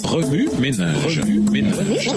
Remue ménage. Remue ménage.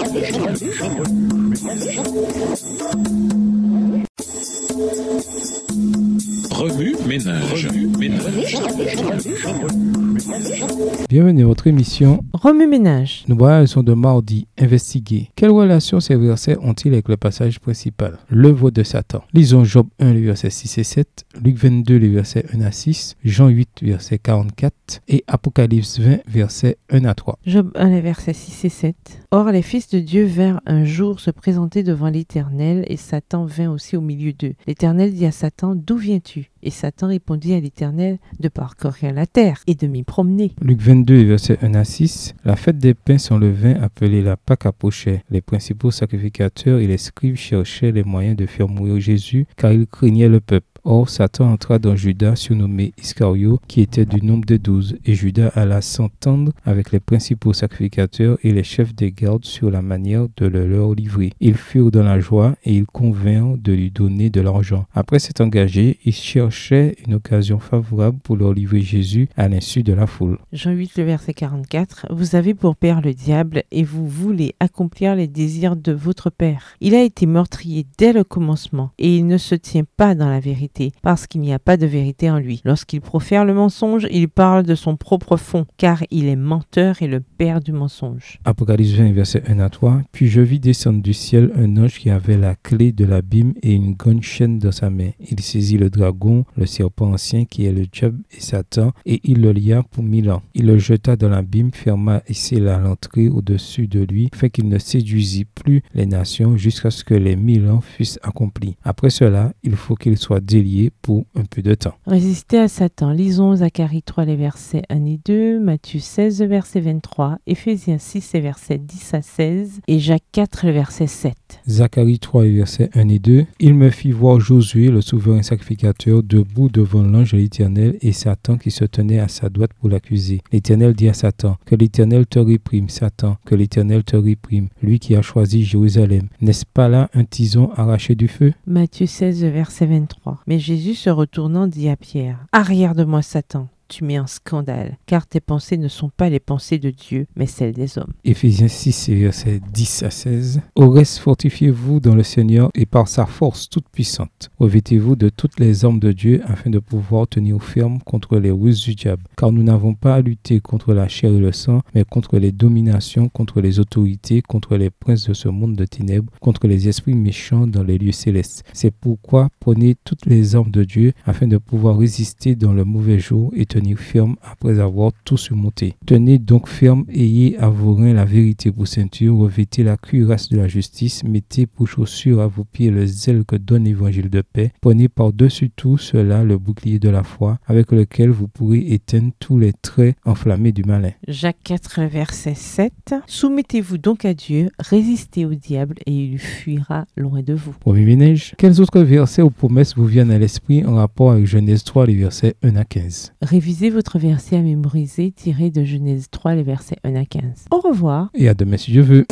Bienvenue à votre émission Remue ménage. Nous voilà la leçon de mardi. Investiguer. Quelle relation ces versets ont-ils avec le passage principal? L'œuvre de Satan. Lisons Job 1, les versets 6 et 7, Luc 22, les versets 1 à 6, Jean 8, verset 44 et Apocalypse 20, versets 1 à 3. Job 1, les versets 6 et 7. Or, les fils de Dieu vinrent un jour se présenter devant l'Éternel, et Satan vint aussi au milieu d'eux. L'Éternel dit à Satan, « D'où viens-tu » Et Satan répondit à l'Éternel, « De parcourir la terre et de m'y promener. » Luc 22, versets 1 à 6. La fête des pains sans levain, appelée la Pâque, approchait. Les principaux sacrificateurs et les scribes cherchaient les moyens de faire mourir Jésus, car ils craignaient le peuple. Or, Satan entra dans Judas, surnommé Iscario, qui était du nombre de 12, et Judas alla s'entendre avec les principaux sacrificateurs et les chefs des gardes sur la manière de le leur livrer. Ils furent dans la joie et ils convinrent de lui donner de l'argent. Après s'être engagés, ils cherchaient une occasion favorable pour leur livrer Jésus à l'insu de la foule. Jean 8, le verset 44. Vous avez pour père le diable et vous voulez accomplir les désirs de votre père. Il a été meurtrier dès le commencement et il ne se tient pas dans la vérité, parce qu'il n'y a pas de vérité en lui. Lorsqu'il profère le mensonge, il parle de son propre fond, car il est menteur et le père du mensonge. Apocalypse 20, verset 1 à 3. Puis je vis descendre du ciel un ange qui avait la clé de l'abîme et une grande chaîne dans sa main. Il saisit le dragon, le serpent ancien qui est le diable et Satan, et il le lia pour 1000 ans. Il le jeta dans l'abîme, ferma et scella l'entrée au-dessus de lui, fait qu'il ne séduisit plus les nations jusqu'à ce que les 1000 ans fussent accomplis. Après cela, il faut qu'il soit délié pour un peu de temps. Résister à Satan. Lisons Zacharie 3, les versets 1 et 2, Matthieu 16, verset 23, Éphésiens 6, les versets 10 à 16 et Jacques 4, le verset 7. Zacharie 3, les versets 1 et 2. Il me fit voir Josué, le souverain sacrificateur, debout devant l'ange de l'Éternel et Satan qui se tenait à sa droite pour l'accuser. L'Éternel dit à Satan, que l'Éternel te réprime, Satan, que l'Éternel te réprime, lui qui a choisi Jérusalem. N'est-ce pas là un tison arraché du feu? Matthieu 16, verset 23. Mais Jésus se retournant dit à Pierre, « Arrière de moi, Satan, tu mets en scandale, car tes pensées ne sont pas les pensées de Dieu, mais celles des hommes. » Éphésiens 6, versets 10 à 16. Au reste, fortifiez-vous dans le Seigneur et par sa force toute puissante. Revêtez-vous de toutes les armes de Dieu afin de pouvoir tenir ferme contre les ruses du diable. Car nous n'avons pas à lutter contre la chair et le sang, mais contre les dominations, contre les autorités, contre les princes de ce monde de ténèbres, contre les esprits méchants dans les lieux célestes. C'est pourquoi prenez toutes les armes de Dieu afin de pouvoir résister dans le mauvais jour et tenir ferme après avoir tout surmonté. Tenez donc ferme, ayez à vos reins la vérité pour ceinture, revêtez la cuirasse de la justice, mettez pour chaussure à vos pieds le zèle que donne l'évangile de paix, prenez par-dessus tout cela le bouclier de la foi, avec lequel vous pourrez éteindre tous les traits enflammés du malin. Jacques 4, verset 7. Soumettez-vous donc à Dieu, résistez au diable et il fuira loin de vous. Premier ménage, quels autres versets ou promesses vous viennent à l'esprit en rapport avec Genèse 3, les versets 1 à 15? Révisez votre verset à mémoriser tiré de Genèse 3, les versets 1 à 15. Au revoir. Et à demain si Dieu veut.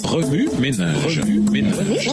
Remue ménage. Remue ménage.